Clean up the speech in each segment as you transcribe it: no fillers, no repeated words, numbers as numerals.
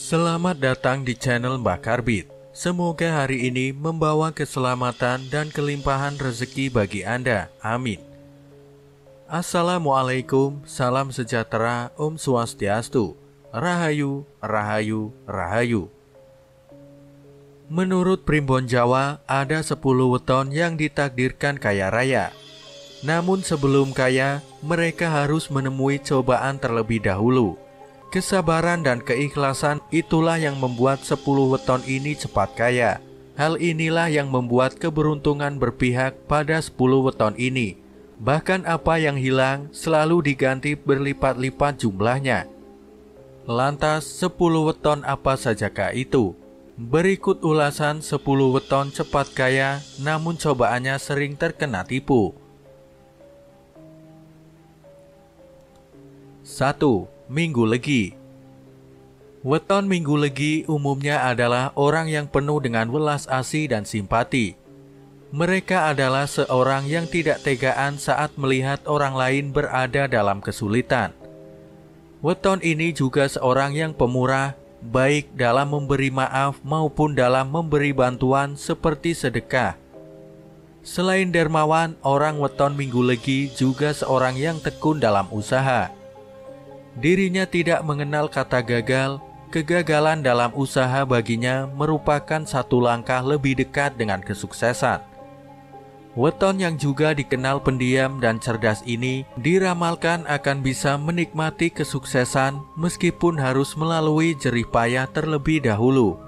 Selamat datang di channel Mbah Karbit. Semoga hari ini membawa keselamatan dan kelimpahan rezeki bagi Anda. Amin. Assalamualaikum, salam sejahtera, Om Swastiastu. Rahayu, Rahayu, Rahayu. Menurut Primbon Jawa, ada 10 weton yang ditakdirkan kaya raya. Namun sebelum kaya, mereka harus menemui cobaan terlebih dahulu. Kesabaran dan keikhlasan itulah yang membuat 10 weton ini cepat kaya. Hal inilah yang membuat keberuntungan berpihak pada 10 weton ini. Bahkan apa yang hilang selalu diganti berlipat-lipat jumlahnya. Lantas 10 weton apa sajakah itu? Berikut ulasan 10 weton cepat kaya namun cobaannya sering terkena tipu. 1. Minggu Legi. Weton Minggu Legi umumnya adalah orang yang penuh dengan welas asih dan simpati. Mereka adalah seorang yang tidak tegaan saat melihat orang lain berada dalam kesulitan. Weton ini juga seorang yang pemurah, baik dalam memberi maaf maupun dalam memberi bantuan seperti sedekah. Selain dermawan, orang weton Minggu Legi juga seorang yang tekun dalam usaha. Dirinya tidak mengenal kata gagal. Kegagalan dalam usaha baginya merupakan satu langkah lebih dekat dengan kesuksesan. Weton yang juga dikenal pendiam dan cerdas ini diramalkan akan bisa menikmati kesuksesan meskipun harus melalui jerih payah terlebih dahulu.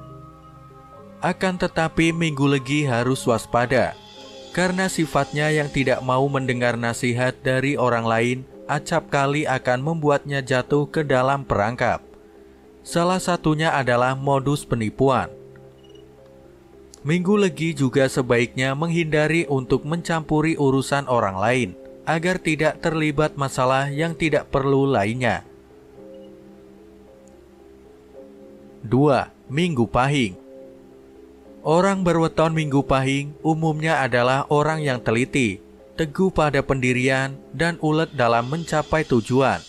Akan tetapi Minggu Legi harus waspada, karena sifatnya yang tidak mau mendengar nasihat dari orang lain acap kali akan membuatnya jatuh ke dalam perangkap. Salah satunya adalah modus penipuan. Minggu Legi juga sebaiknya menghindari untuk mencampuri urusan orang lain, agar tidak terlibat masalah yang tidak perlu lainnya. 2. Minggu Pahing. Orang berweton Minggu Pahing umumnya adalah orang yang teliti, teguh pada pendirian, dan ulet dalam mencapai tujuan.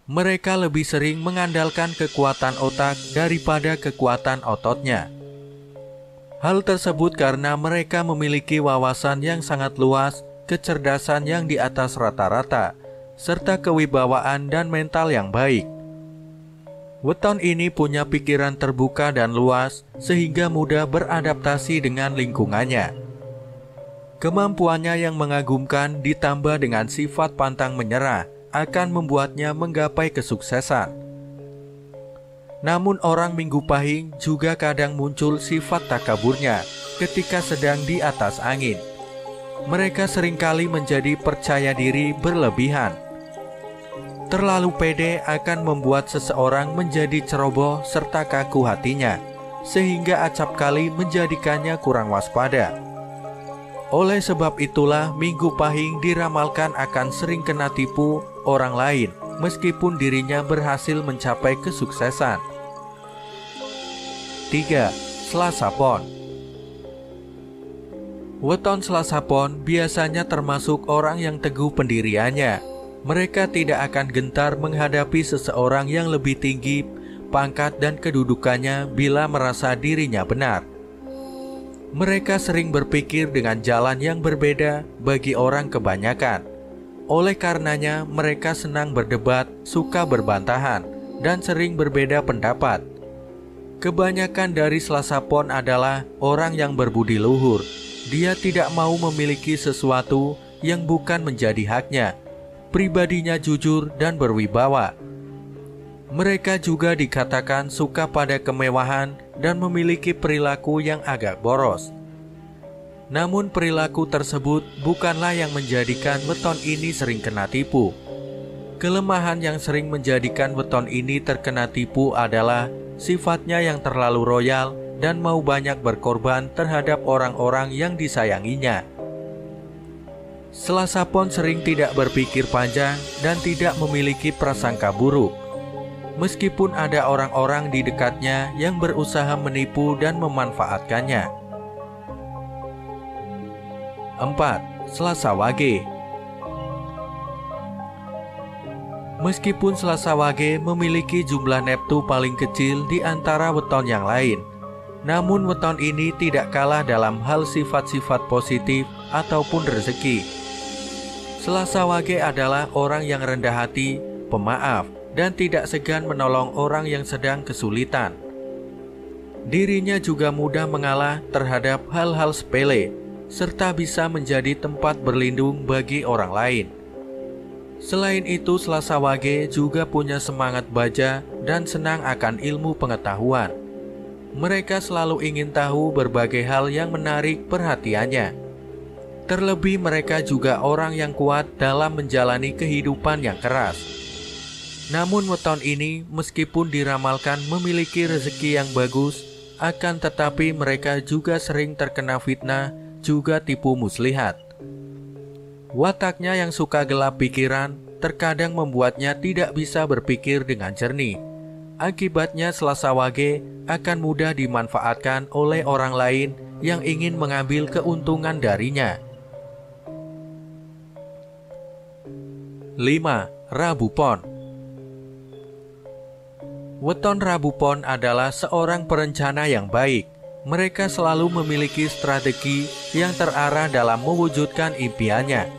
Mereka lebih sering mengandalkan kekuatan otak daripada kekuatan ototnya. Hal tersebut karena mereka memiliki wawasan yang sangat luas, kecerdasan yang di atas rata-rata, serta kewibawaan dan mental yang baik. Weton ini punya pikiran terbuka dan luas, sehingga mudah beradaptasi dengan lingkungannya. Kemampuannya yang mengagumkan ditambah dengan sifat pantang menyerah akan membuatnya menggapai kesuksesan. Namun orang Minggu Pahing juga kadang muncul sifat takaburnya ketika sedang di atas angin. Mereka seringkali menjadi percaya diri berlebihan. Terlalu pede akan membuat seseorang menjadi ceroboh serta kaku hatinya, sehingga acap kali menjadikannya kurang waspada. Oleh sebab itulah Minggu Pahing diramalkan akan sering kena tipu orang lain meskipun dirinya berhasil mencapai kesuksesan. 3. Selasa Pon. Weton Selasa Pon biasanya termasuk orang yang teguh pendiriannya. Mereka tidak akan gentar menghadapi seseorang yang lebih tinggi pangkat dan kedudukannya bila merasa dirinya benar. Mereka sering berpikir dengan jalan yang berbeda bagi orang kebanyakan. Oleh karenanya, mereka senang berdebat, suka berbantahan, dan sering berbeda pendapat. Kebanyakan dari Selasa Pon adalah orang yang berbudi luhur. Dia tidak mau memiliki sesuatu yang bukan menjadi haknya. Pribadinya jujur dan berwibawa. Mereka juga dikatakan suka pada kemewahan dan memiliki perilaku yang agak boros. Namun perilaku tersebut bukanlah yang menjadikan weton ini sering kena tipu. Kelemahan yang sering menjadikan weton ini terkena tipu adalah sifatnya yang terlalu royal dan mau banyak berkorban terhadap orang-orang yang disayanginya. Selasa Pon sering tidak berpikir panjang dan tidak memiliki prasangka buruk. Meskipun ada orang-orang di dekatnya yang berusaha menipu dan memanfaatkannya. 4. Selasa Wage. Meskipun Selasa Wage memiliki jumlah neptu paling kecil di antara weton yang lain, namun weton ini tidak kalah dalam hal sifat-sifat positif ataupun rezeki. Selasa Wage adalah orang yang rendah hati, pemaaf, dan tidak segan menolong orang yang sedang kesulitan. Dirinya juga mudah mengalah terhadap hal-hal sepele, serta bisa menjadi tempat berlindung bagi orang lain. Selain itu, Selasa Wage juga punya semangat baja dan senang akan ilmu pengetahuan. Mereka selalu ingin tahu berbagai hal yang menarik perhatiannya. Terlebih mereka juga orang yang kuat dalam menjalani kehidupan yang keras. Namun weton ini meskipun diramalkan memiliki rezeki yang bagus, akan tetapi mereka juga sering terkena fitnah, juga tipu muslihat. Wataknya yang suka gelap pikiran terkadang membuatnya tidak bisa berpikir dengan jernih. Akibatnya Selasa Wage akan mudah dimanfaatkan oleh orang lain yang ingin mengambil keuntungan darinya. 5. Rabu Pon. Weton Rabu Pon adalah seorang perencana yang baik. Mereka selalu memiliki strategi yang terarah dalam mewujudkan impiannya.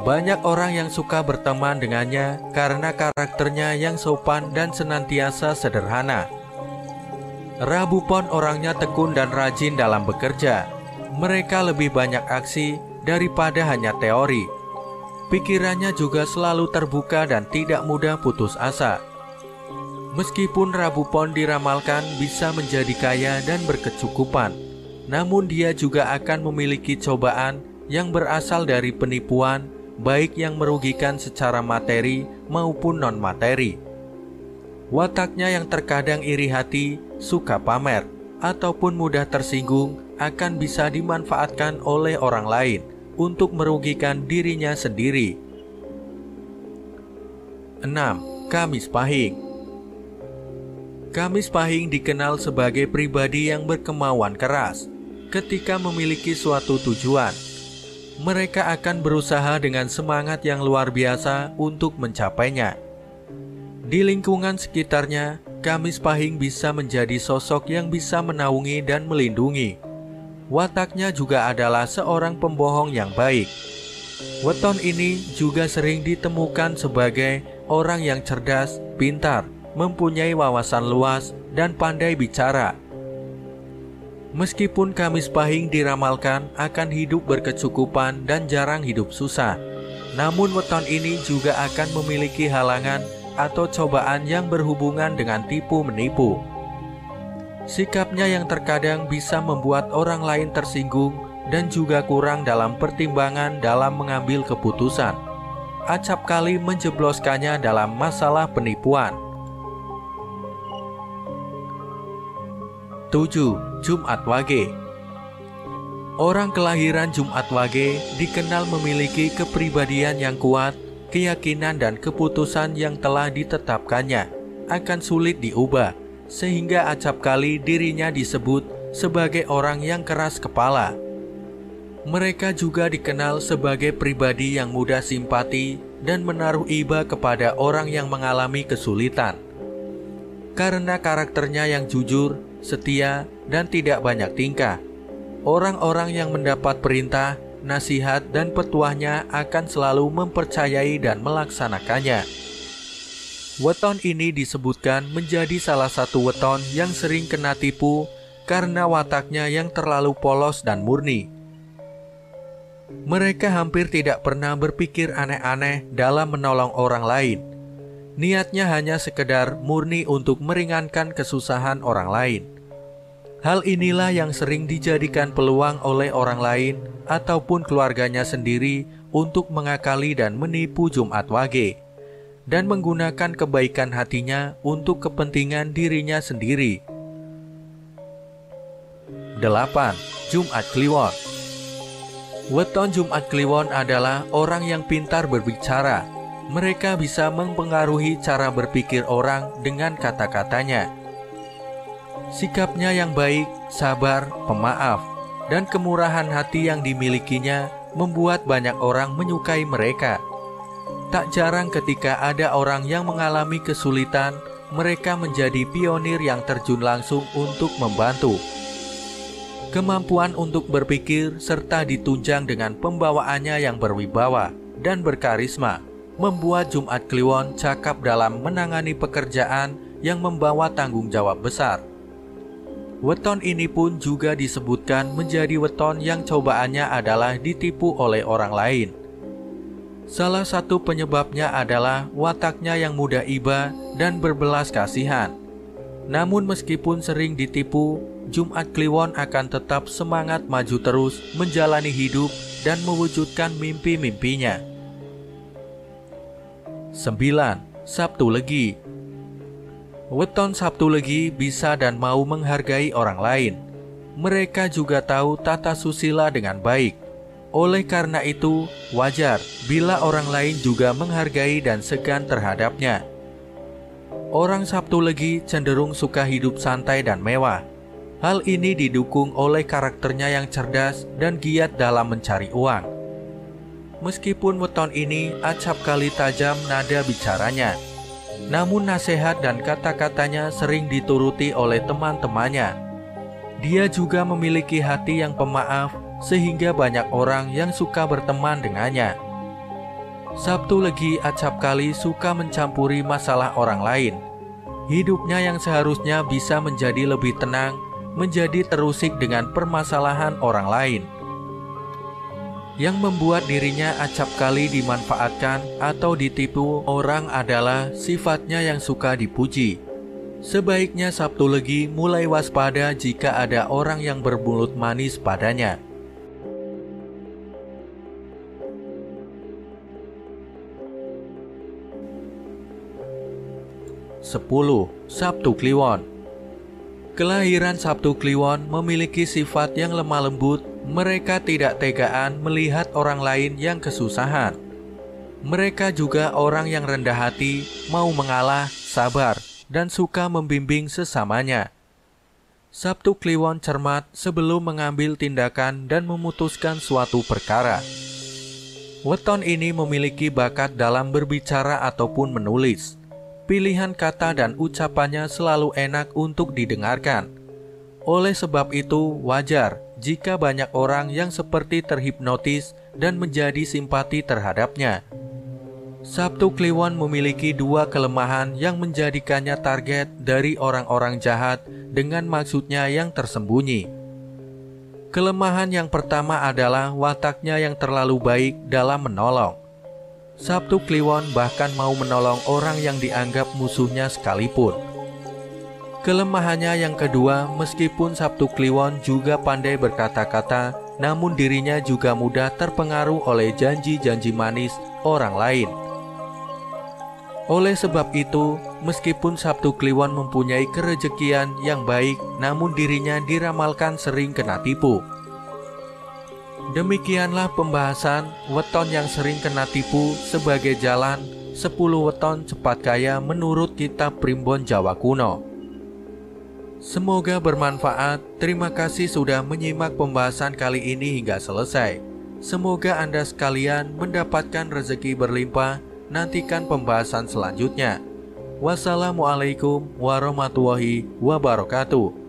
Banyak orang yang suka berteman dengannya karena karakternya yang sopan dan senantiasa sederhana. Rabu Pon orangnya tekun dan rajin dalam bekerja. Mereka lebih banyak aksi daripada hanya teori. Pikirannya juga selalu terbuka dan tidak mudah putus asa. Meskipun Rabu Pon diramalkan bisa menjadi kaya dan berkecukupan, namun dia juga akan memiliki cobaan yang berasal dari penipuan, baik yang merugikan secara materi maupun non-materi. Wataknya yang terkadang iri hati, suka pamer, ataupun mudah tersinggung akan bisa dimanfaatkan oleh orang lain untuk merugikan dirinya sendiri. 6. Kamis Pahing. Kamis Pahing dikenal sebagai pribadi yang berkemauan keras. Ketika memiliki suatu tujuan, mereka akan berusaha dengan semangat yang luar biasa untuk mencapainya. Di lingkungan sekitarnya, Kamis Pahing bisa menjadi sosok yang bisa menaungi dan melindungi. Wataknya juga adalah seorang pembohong yang baik. Weton ini juga sering ditemukan sebagai orang yang cerdas, pintar, mempunyai wawasan luas, dan pandai bicara. Meskipun Kamis Pahing diramalkan akan hidup berkecukupan dan jarang hidup susah, namun weton ini juga akan memiliki halangan atau cobaan yang berhubungan dengan tipu menipu. Sikapnya yang terkadang bisa membuat orang lain tersinggung dan juga kurang dalam pertimbangan dalam mengambil keputusan. Acap kali menjebloskannya dalam masalah penipuan. 7. Jumat Wage. Orang kelahiran Jumat Wage dikenal memiliki kepribadian yang kuat, keyakinan dan keputusan yang telah ditetapkannya akan sulit diubah, sehingga acap kali dirinya disebut sebagai orang yang keras kepala. Mereka juga dikenal sebagai pribadi yang mudah simpati dan menaruh iba kepada orang yang mengalami kesulitan. Karena karakternya yang jujur, setia, dan tidak banyak tingkah, orang-orang yang mendapat perintah, nasihat, dan petuahnya akan selalu mempercayai dan melaksanakannya. Weton ini disebutkan menjadi salah satu weton yang sering kena tipu karena wataknya yang terlalu polos dan murni. Mereka hampir tidak pernah berpikir aneh-aneh dalam menolong orang lain. Niatnya hanya sekedar murni untuk meringankan kesusahan orang lain. Hal inilah yang sering dijadikan peluang oleh orang lain ataupun keluarganya sendiri untuk mengakali dan menipu Jumat Wage, dan menggunakan kebaikan hatinya untuk kepentingan dirinya sendiri. 8. Jumat Kliwon. Weton Jumat Kliwon adalah orang yang pintar berbicara. Mereka bisa mempengaruhi cara berpikir orang dengan kata-katanya. Sikapnya yang baik, sabar, pemaaf, dan kemurahan hati yang dimilikinya membuat banyak orang menyukai mereka. Tak jarang ketika ada orang yang mengalami kesulitan, mereka menjadi pionir yang terjun langsung untuk membantu. Kemampuan untuk berpikir serta ditunjang dengan pembawaannya yang berwibawa dan berkarisma, membuat Jumat Kliwon cakap dalam menangani pekerjaan yang membawa tanggung jawab besar. Weton ini pun juga disebutkan menjadi weton yang cobaannya adalah ditipu oleh orang lain. Salah satu penyebabnya adalah wataknya yang mudah iba dan berbelas kasihan. Namun meskipun sering ditipu, Jumat Kliwon akan tetap semangat maju terus menjalani hidup dan mewujudkan mimpi-mimpinya. 9. Sabtu Legi. Weton Sabtu Legi bisa dan mau menghargai orang lain. Mereka juga tahu tata susila dengan baik. Oleh karena itu, wajar bila orang lain juga menghargai dan segan terhadapnya. Orang Sabtu Legi cenderung suka hidup santai dan mewah. Hal ini didukung oleh karakternya yang cerdas dan giat dalam mencari uang. Meskipun weton ini acap kali tajam nada bicaranya, namun nasihat dan kata-katanya sering dituruti oleh teman-temannya. Dia juga memiliki hati yang pemaaf, sehingga banyak orang yang suka berteman dengannya. Sabtu Legi acap kali suka mencampuri masalah orang lain. Hidupnya yang seharusnya bisa menjadi lebih tenang, menjadi terusik dengan permasalahan orang lain. Yang membuat dirinya acap kali dimanfaatkan atau ditipu orang adalah sifatnya yang suka dipuji. Sebaiknya Sabtu Legi mulai waspada jika ada orang yang bermulut manis padanya. 10. Sabtu Kliwon. Kelahiran Sabtu Kliwon memiliki sifat yang lemah lembut. Mereka tidak tegaan melihat orang lain yang kesusahan. Mereka juga orang yang rendah hati, mau mengalah, sabar, dan suka membimbing sesamanya. Sabtu Kliwon cermat sebelum mengambil tindakan dan memutuskan suatu perkara. Weton ini memiliki bakat dalam berbicara ataupun menulis. Pilihan kata dan ucapannya selalu enak untuk didengarkan. Oleh sebab itu, wajar jika banyak orang yang seperti terhipnotis dan menjadi simpati terhadapnya. Sabtu Kliwon memiliki dua kelemahan yang menjadikannya target dari orang-orang jahat dengan maksudnya yang tersembunyi. Kelemahan yang pertama adalah wataknya yang terlalu baik dalam menolong. Sabtu Kliwon bahkan mau menolong orang yang dianggap musuhnya sekalipun. Kelemahannya yang kedua, meskipun Sabtu Kliwon juga pandai berkata-kata, namun dirinya juga mudah terpengaruh oleh janji-janji manis orang lain. Oleh sebab itu, meskipun Sabtu Kliwon mempunyai kerejekian yang baik, namun dirinya diramalkan sering kena tipu. Demikianlah pembahasan weton yang sering kena tipu sebagai jalan 10 weton cepat kaya menurut kitab Primbon Jawa Kuno. Semoga bermanfaat. Terima kasih sudah menyimak pembahasan kali ini hingga selesai. Semoga Anda sekalian mendapatkan rezeki berlimpah. Nantikan pembahasan selanjutnya. Wassalamualaikum warahmatullahi wabarakatuh.